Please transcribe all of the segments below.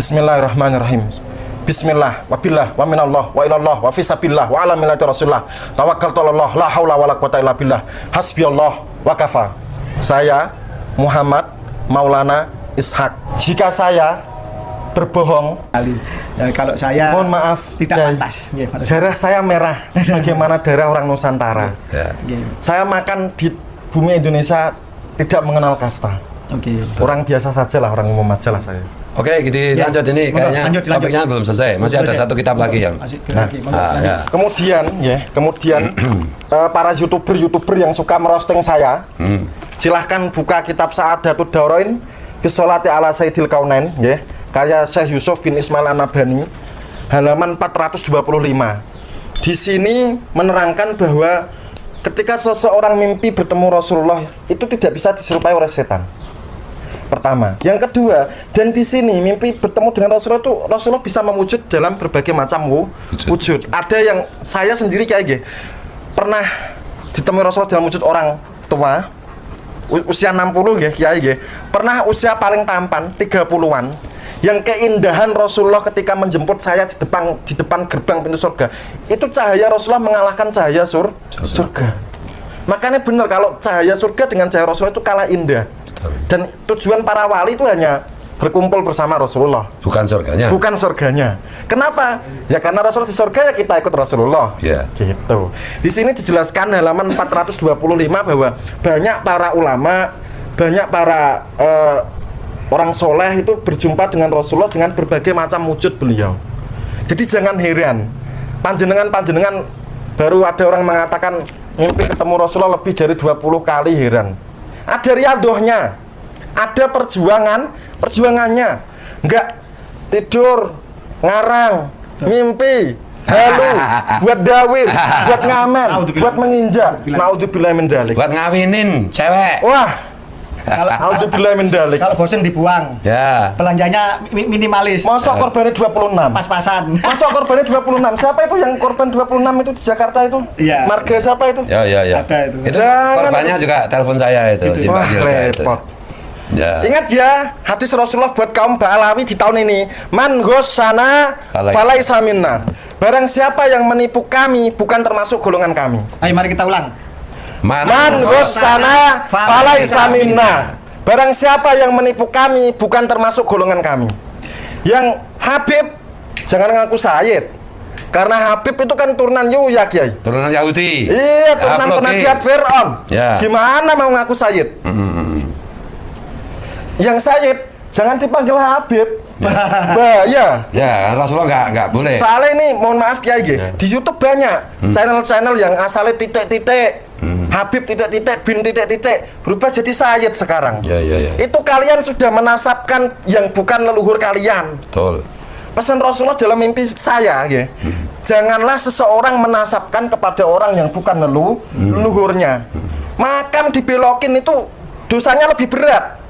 Bismillahirrahmanirrahim. Bismillah, wabillah, wa minallah, wa ilallah, wa fisabillah, wa ala millati rasulullah. Tawakkaltu 'alallah, la haula wala quwata illa billah. Hasbiyallah wa kafa. Saya Muhammad Maulana Ishak. Jika saya berbohong, kalau saya mohon maaf, tidak pantas. Darah saya merah, bagaimana darah orang Nusantara. Saya makan di bumi Indonesia tidak mengenal kasta. Orang biasa saja lah, orang umum aja lah saya. Oke, gitu lanjut ini kayaknya topiknya belum selesai. Masih ada satu kitab lagi yang. Kemudian para youtuber yang suka merosting saya, silahkan buka kitab Sa'adatud Daurain fi sholati ala Sayyidil Kaunain, karya Syekh Yusuf bin Ismail An-Nabhani, halaman 425. Di sini menerangkan bahwa ketika seseorang mimpi bertemu Rasulullah itu tidak bisa diserupai oleh setan. Pertama, yang kedua, dan di sini mimpi bertemu dengan Rasulullah itu Rasulullah bisa mewujud dalam berbagai macam wujud. Ada yang saya sendiri kayak gini, pernah ditemui Rasulullah dalam wujud orang tua usia 60 ya, kiai ya. Pernah usia paling tampan 30-an. Yang keindahan Rasulullah ketika menjemput saya di depan gerbang pintu surga. Itu cahaya Rasulullah mengalahkan cahaya surga. Makanya benar kalau cahaya surga dengan cahaya Rasulullah itu kalah indah. Dan tujuan para wali itu hanya berkumpul bersama Rasulullah, bukan surganya. Kenapa? Ya karena Rasulullah di surga, ya kita ikut Rasulullah. Gitu. Di sini dijelaskan halaman 425 bahwa banyak para ulama, banyak para orang soleh itu berjumpa dengan Rasulullah dengan berbagai macam wujud beliau. Jadi jangan heran, panjenengan baru ada orang mengatakan mimpi ketemu Rasulullah lebih dari 20 kali, heran. Ada riadohnya, ada perjuangannya. Enggak tidur, ngarang, mimpi, halu, buat dawir, buat ngamen, buat menginjak. Naudzubillah min dzalik. Buat ngawinin cewek. Wah, naudzubillah min dzalik. Kalau bosen dibuang. Ya. Belanjanya minimalis. Masuk korbannya 26. Pas-pasan. Masuk korbannya 26. Siapa itu yang korban 26 itu di Jakarta itu? Iya. Marga siapa itu? Ya. Ada itu. Itu korbannya juga telepon saya itu, si Mbak Jirga itu. Ya. Ingat ya, hadis Rasulullah buat kaum Ba'alawi di tahun ini. Man ghossana falaisa minna. Barang siapa yang menipu kami bukan termasuk golongan kami. Ayo mari kita ulang. Man ghossana falaisa minna. Barang siapa yang menipu kami bukan termasuk golongan kami. Yang Habib jangan ngaku Sayyid. Karena Habib itu kan turunan Yuya, Kiai. Turunan Yahudi. Iya, turunan penasihat Fir'aun. Ya. Gimana mau ngaku Sayyid? Yang Sayyid jangan dipanggil Habib. Bahaya. Ya, Rasulullah nggak boleh. Soalnya ini mohon maaf Kiai, di YouTube banyak channel-channel yang asalnya titik-titik, Habib titik-titik, bin titik-titik, berubah jadi Sayyid sekarang. Ya. Itu kalian sudah menasabkan yang bukan leluhur kalian. Betul. Pesan Rasulullah dalam mimpi saya, janganlah seseorang menasabkan kepada orang yang bukan leluhurnya. Makam dibelokin itu dosanya lebih berat.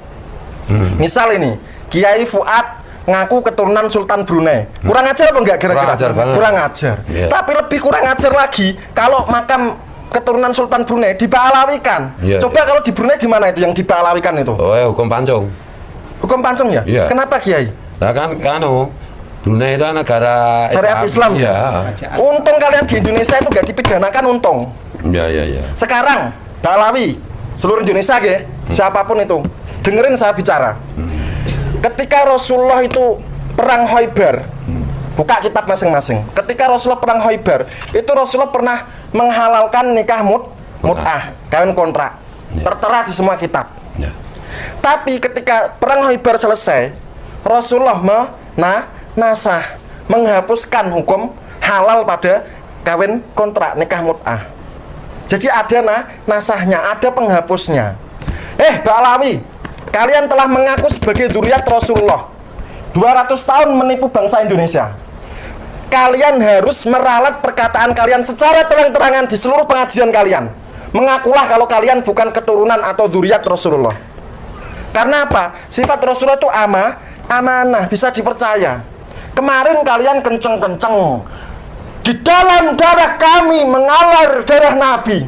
Misal ini, Kiai Fuad ngaku keturunan Sultan Brunei. Kurang ajar apa enggak kira-kira? Kurang ajar. Yeah. Tapi lebih kurang ajar lagi kalau makam keturunan Sultan Brunei diba'alawikan. Coba kalau di Brunei gimana itu yang diba'alawikan itu? Oh, hukum pancung. Hukum pancung ya? Yeah. Kenapa Kiai? Nah kan Brunei itu negara syariat Islam ya. Untung kalian di Indonesia itu gak dipidanakan, untung. Ya. Sekarang Ba'alawi seluruh Indonesia siapapun itu, dengerin saya bicara. Ketika Rasulullah itu perang Khaibar, buka kitab masing-masing. Ketika Rasulullah perang Khaibar, itu Rasulullah pernah menghalalkan nikah mut'ah, kawin kontrak. Tertera di semua kitab. Tapi ketika perang Khaibar selesai, Rasulullah menghapuskan hukum halal pada kawin kontrak, nikah mut'ah. Jadi ada nasahnya, ada penghapusnya. Ba'alawi, kalian telah mengaku sebagai dzurriyyat Rasulullah. 200 tahun menipu bangsa Indonesia. Kalian harus meralat perkataan kalian secara terang-terangan di seluruh pengajian kalian. Mengakulah kalau kalian bukan keturunan atau dzurriyyat Rasulullah. Karena apa? Sifat Rasulullah itu amanah, bisa dipercaya. Kemarin kalian kenceng-kenceng. Di dalam darah kami mengalir darah Nabi.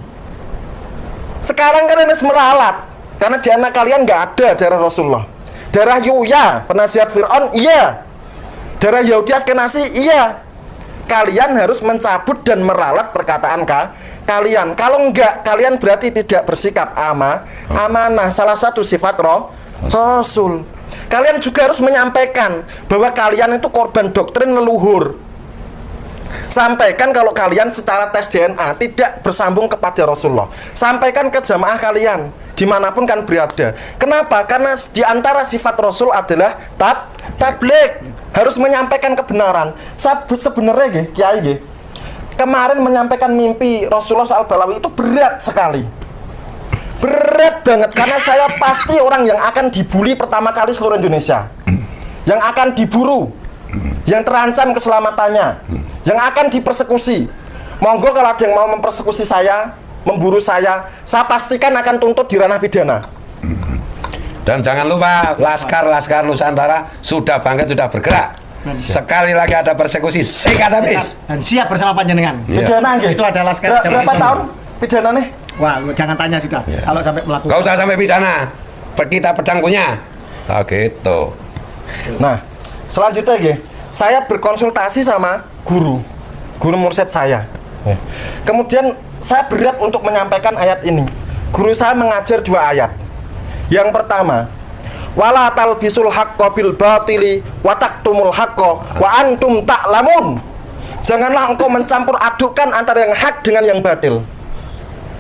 Sekarang kalian harus meralat. Karena di anak kalian nggak ada darah Rasulullah. Darah Yuya, penasihat Fir'aun, iya. Darah Yahudi Askenasi, iya. Kalian harus mencabut dan meralat perkataan kalian. Kalau enggak, kalian berarti tidak bersikap amanah. Salah satu sifat Rasul. Kalian juga harus menyampaikan bahwa kalian itu korban doktrin leluhur. Sampaikan kalau kalian secara tes DNA tidak bersambung kepada Rasulullah. Sampaikan ke jamaah kalian dimanapun kan berada. Kenapa? Karena diantara sifat Rasul adalah tabligh, harus menyampaikan kebenaran. Sebenarnya Kiai kemarin menyampaikan mimpi Rasulullah Al-Balawi itu berat sekali. Berat banget, karena saya pasti orang yang akan dibully pertama kali seluruh Indonesia, yang akan diburu, yang terancam keselamatannya, yang akan dipersekusi. Monggo kalau ada yang mau mempersekusi saya, memburu saya pastikan akan tuntut di ranah pidana. Dan jangan lupa Laskar Nusantara sudah bangkit, sudah bergerak. Sekali lagi ada persekusi, sikat habis. Dan siap bersama panjenengan. Pidana Itu ada Laskar. Berapa tahun pidana nih? Wah, jangan tanya sudah. Kalau sampai melakukan. Gak usah sampai pidana. Kita pedang punya. Nah, gitu. Nah, selanjutnya saya berkonsultasi sama guru mursyid saya. Kemudian saya berat untuk menyampaikan ayat ini. Guru saya mengajar 2 ayat. Yang pertama, wala talbisul haqqo bil batili wa taktumul haqqo wa antum ta'lamun. Janganlah engkau mencampur adukan antara yang hak dengan yang batil.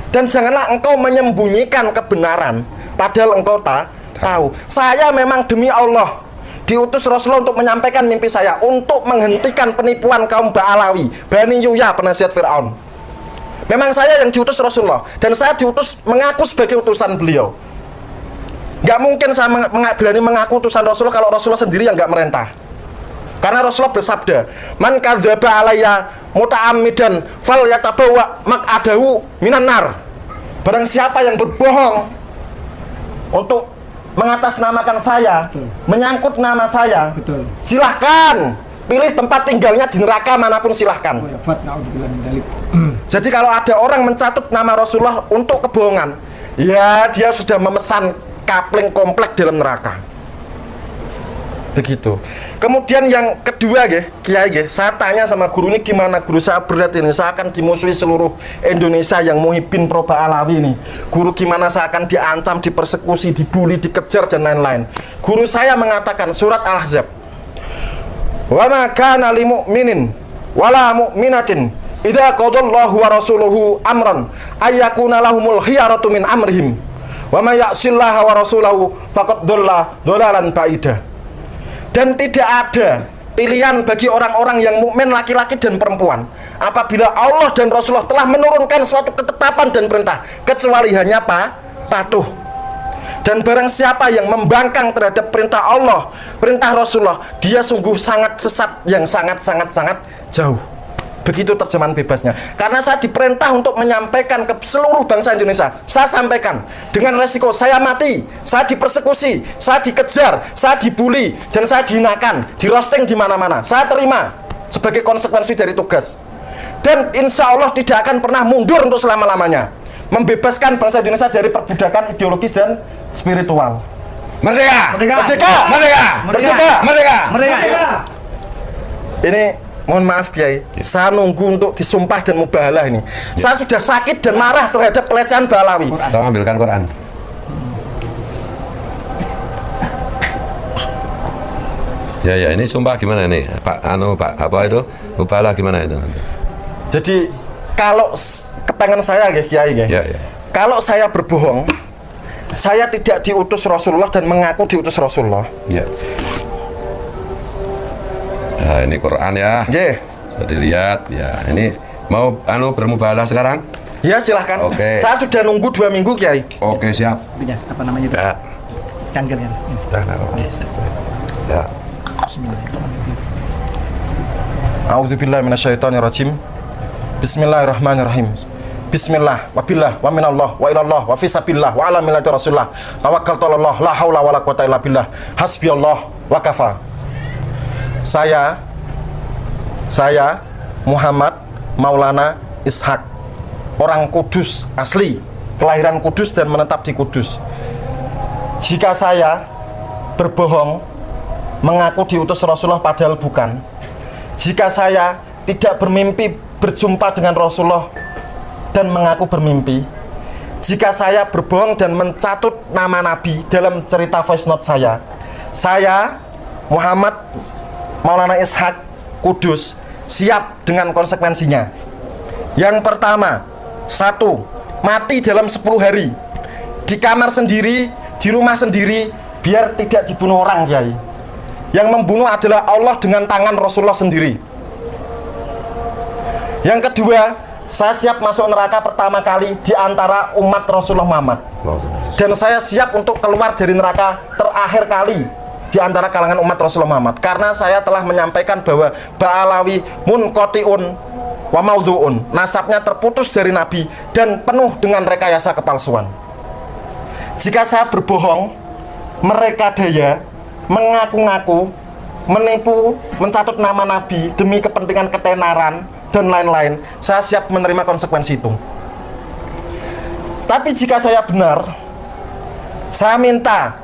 Dan janganlah engkau menyembunyikan kebenaran padahal engkau tahu. Saya memang demi Allah diutus Rasulullah untuk menyampaikan mimpi saya, untuk menghentikan penipuan kaum Ba'alawi, Bani Yuya, penasihat Fir'aun. Memang saya yang diutus Rasulullah, dan saya diutus mengaku sebagai utusan beliau. Gak mungkin saya berani mengaku utusan Rasulullah kalau Rasulullah sendiri yang gak merintah. Karena Rasulullah bersabda, man kadzdzaba alayya muta'ammidan fal yatabawa maq'adahu minan nar. Barang siapa yang berbohong untuk mengatasnamakan saya, menyangkut nama saya, silahkan pilih tempat tinggalnya di neraka manapun, silahkan. Jadi kalau ada orang mencatut nama Rasulullah untuk kebohongan, ya dia sudah memesan kapling komplek dalam neraka. Begitu. Kemudian yang kedua Kiai, saya tanya sama guru ini, gimana guru, saya berat ini, saya akan dimusuhi seluruh Indonesia yang muhibbin pro Ba'alawi ini. Guru, gimana saya akan diancam, dipersekusi, dibully, dikejar dan lain-lain. Guru saya mengatakan surat Al-Ahzab, wa ma kana lil mu'minin wala mu'minatin idza qadallahu wa rasuluhu amran ayyakuna lahumul khiyaratu min amrihim wa may ya'sillaha wa rasulahu faqad dhalla dhalalan ba'ida. Dan tidak ada pilihan bagi orang-orang yang mukmin laki-laki dan perempuan apabila Allah dan Rasulullah telah menurunkan suatu ketetapan dan perintah, kecuali hanya patuh. Dan barang siapa yang membangkang terhadap perintah Allah, perintah Rasulullah, dia sungguh sangat sesat yang sangat jauh. Begitu terjemahan bebasnya. Karena saya diperintah untuk menyampaikan ke seluruh bangsa Indonesia. Saya sampaikan dengan resiko saya mati, saya dipersekusi, saya dikejar, saya dibully, dan saya dihinakan, di roasting di mana-mana. Saya terima sebagai konsekuensi dari tugas. Dan insya Allah tidak akan pernah mundur untuk selama-lamanya. Membebaskan bangsa Indonesia dari perbudakan ideologis dan spiritual. Merdeka! Merdeka! Merdeka! Merdeka! Merdeka! Merdeka! Merdeka! Ini mohon maaf Kiai, saya nunggu untuk disumpah dan mubahalah ini. Saya sudah sakit dan marah terhadap pelecehan Ba'alawi. Tolong ambilkan Quran. Ya, ini sumpah gimana ini? Pak apa itu? Mubahalah gimana itu? Jadi kalau kepengen saya Kiai, Ya. kalau saya berbohong, saya tidak diutus Rasulullah dan mengaku diutus Rasulullah. Ya. Nah, ini Quran ya. Sudah dilihat ya. Ini mau bermubahalah sekarang? Ya, silahkan. Oke. Saya sudah nunggu 2 minggu Kiai. Oke, siap. Apa namanya itu? Ya. Cangkir kan? Ya. A'udzubillahi minasyaitonirrajim. Bismillahirrahmanirrahim. Bismillah, wabillah, wa minallah, wa ilallah, wa fisabillah, wa ala millati rasulullah. Tawakkaltu 'alallah, la haula wala quwata illa billah. Hasbiyallah wa kafa. Saya Muhammad Maulana Ishak, orang Kudus asli, kelahiran Kudus dan menetap di Kudus. Jika saya berbohong mengaku diutus Rasulullah padahal bukan, jika saya tidak bermimpi berjumpa dengan Rasulullah dan mengaku bermimpi, jika saya berbohong dan mencatut nama Nabi dalam cerita voice note saya Muhammad Maulana Ishak Kudus siap dengan konsekuensinya. Yang pertama, 1. Mati dalam 10 hari di kamar sendiri, di rumah sendiri, biar tidak dibunuh orang, Kiai. Yang membunuh adalah Allah dengan tangan Rasulullah sendiri. Yang kedua, saya siap masuk neraka pertama kali di antara umat Rasulullah Muhammad. Dan saya siap untuk keluar dari neraka terakhir kali di antara kalangan umat Rasulullah Muhammad, karena saya telah menyampaikan bahwa Ba'alawi munqati'un wa maudhu'un, nasabnya terputus dari Nabi dan penuh dengan rekayasa kepalsuan. Jika saya berbohong, mereka daya, mengaku-ngaku, menipu, mencatut nama Nabi demi kepentingan ketenaran dan lain-lain, saya siap menerima konsekuensi itu. Tapi jika saya benar, saya minta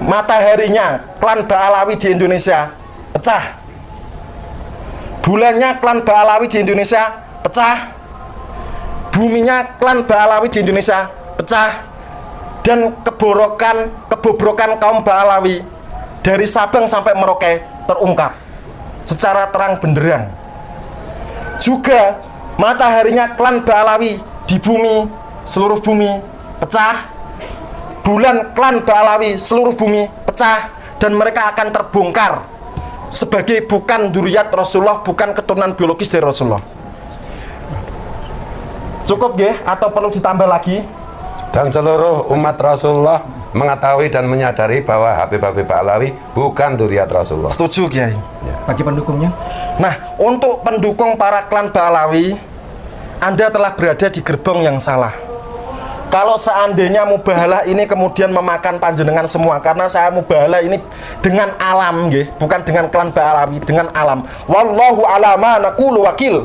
mataharinya klan Ba'alawi di Indonesia pecah, bulannya klan Ba'alawi di Indonesia pecah, buminya klan Ba'alawi di Indonesia pecah, dan kebobrokan kaum Ba'alawi dari Sabang sampai Merauke terungkap secara terang benderang. Juga mataharinya klan Ba'alawi di bumi, seluruh bumi pecah, bulan klan Ba'alawi seluruh bumi pecah, dan mereka akan terbongkar sebagai bukan dzurriyyat Rasulullah, bukan keturunan biologis dari Rasulullah. Cukup nggih atau perlu ditambah lagi? Dan seluruh umat Rasulullah mengetahui dan menyadari bahwa Habib Ba'alawi bukan dzurriyyat Rasulullah. Setuju, Kiai. Bagi pendukungnya, Nah, untuk pendukung para klan Ba'alawi, Anda telah berada di gerbong yang salah. Kalau seandainya mubahalah ini kemudian memakan panjenengan semua, karena saya mubahalah ini dengan alam, nggih, bukan dengan klan Ba'alawi, dengan alam. Wallahu ala ma naqulu wakil.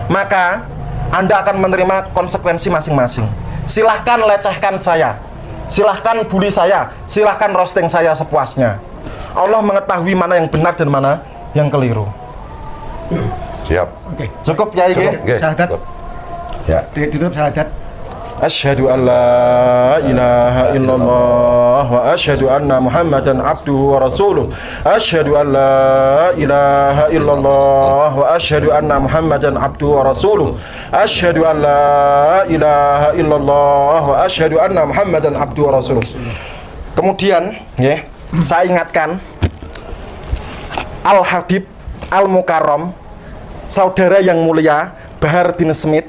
Maka Anda akan menerima konsekuensi masing-masing. Silahkan lecehkan saya, silahkan bully saya, silahkan roasting saya sepuasnya. Allah mengetahui mana yang benar dan mana yang keliru. Siap. oke. Cukup ya ini. Oke. Syahadat. Ya. Ditutup syahadat. Asyhadu an la ilaha illallah wa asyhadu anna Muhammadan abduhu wa rasuluh. Asyhadu an la ilaha illallah wa asyhadu anna Muhammadan abduhu wa rasuluh. Asyhadu an la ilaha illallah wa asyhadu anna Muhammadan abduhu wa rasuluh. Kemudian, ya, saya ingatkan Al Habib Al Mukarram, saudara yang mulia Bahar bin Smith,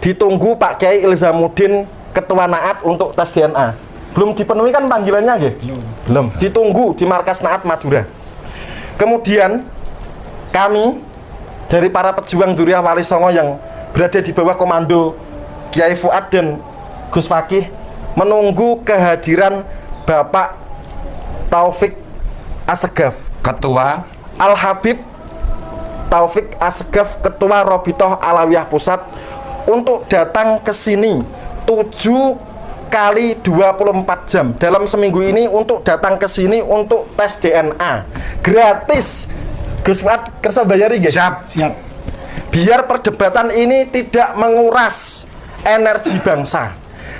ditunggu Pak Kiai Ilzamuddin Ketua Naat untuk tes DNA. Belum dipenuhi kan panggilannya, nggih? Belum. Ditunggu di markas Naat Madura. Kemudian kami dari para pejuang Dzurriyyah Wali Songo yang berada di bawah komando Kiai Fuad dan Gus Fakih menunggu kehadiran Bapak Taufik Assegaf, Ketua Al Habib Taufik Assegaf, Ketua Robitoh Alawiyah Pusat, untuk datang ke sini 7 kali 24 jam dalam seminggu ini, untuk datang ke sini untuk tes DNA gratis. Gus Fuad kersa bayari, guys. Siap. Biar perdebatan ini tidak menguras energi bangsa.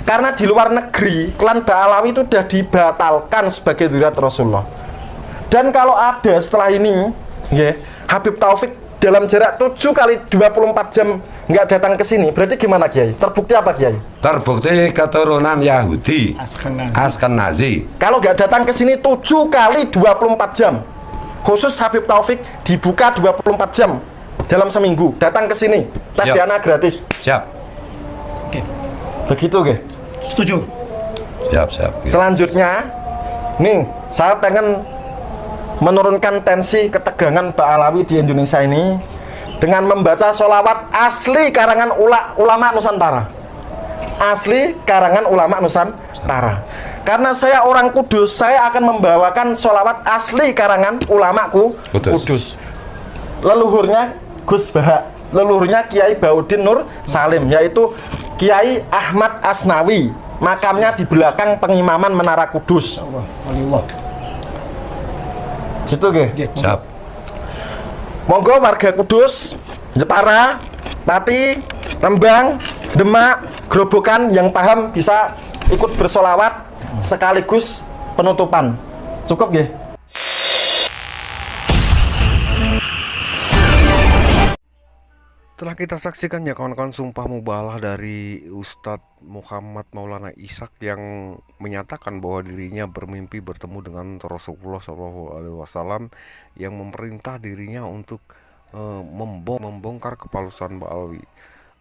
Karena di luar negeri klan Ba'alawi itu sudah dibatalkan sebagai dzurriyyat Rasulullah. Dan kalau ada setelah ini, ya, Habib Taufik dalam jarak 7 kali 24 jam nggak datang ke sini, berarti gimana, Kiai? Terbukti apa, Kiai? terbukti keturunan Yahudi Askenazi. Askenazi. Kalau nggak datang ke sini 7 kali 24 jam, khusus Habib Taufik dibuka 24 jam dalam seminggu, datang ke sini, tes Siap. DNA gratis. Siap. Oke. Begitu, Ge. Setuju. Siap. Selanjutnya, nih, saya pengen menurunkan tensi ketegangan Ba'alawi di Indonesia ini dengan membaca sholawat asli karangan ulama Nusantara. Asli karangan ulama Nusantara. Karena saya orang Kudus, saya akan membawakan sholawat asli karangan ulamaku Kudus. Leluhurnya Gus Bahak, leluhurnya Kiai Baudin Nur Salim, yaitu Kiai Ahmad Asnawi. Makamnya di belakang pengimaman Menara Kudus. Allah. Waliullah. Situ nggih. Nggih. Siap. Monggo warga Kudus, Jepara, Pati, Rembang, Demak, Grobogan yang paham bisa ikut bersolawat sekaligus penutupan. Cukup nggih? Telah kita saksikan ya kawan-kawan sumpah mubalah dari Ustadz Muhammad Maulana Ishak yang menyatakan bahwa dirinya bermimpi bertemu dengan Rasulullah SAW yang memerintah dirinya untuk membongkar kepalsuan Ba'alwi.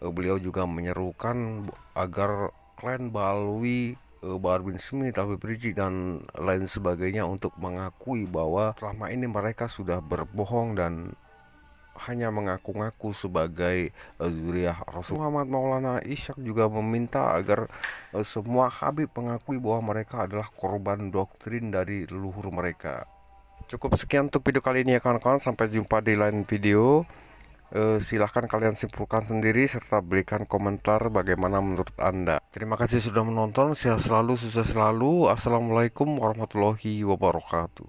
Beliau juga menyerukan agar klan Ba'alwi, Bahar bin Smith, Habib Rizik dan lain sebagainya untuk mengakui bahwa selama ini mereka sudah berbohong dan hanya mengaku-ngaku sebagai zuriyah Rasul. Muhammad Maulana Ishak juga meminta agar semua Habib mengakui bahwa mereka adalah korban doktrin dari leluhur mereka. Cukup sekian untuk video kali ini ya kawan-kawan, sampai jumpa di lain video. Silahkan kalian simpulkan sendiri serta berikan komentar bagaimana menurut Anda. Terima kasih sudah menonton, sehat selalu, sukses selalu. Assalamualaikum warahmatullahi wabarakatuh.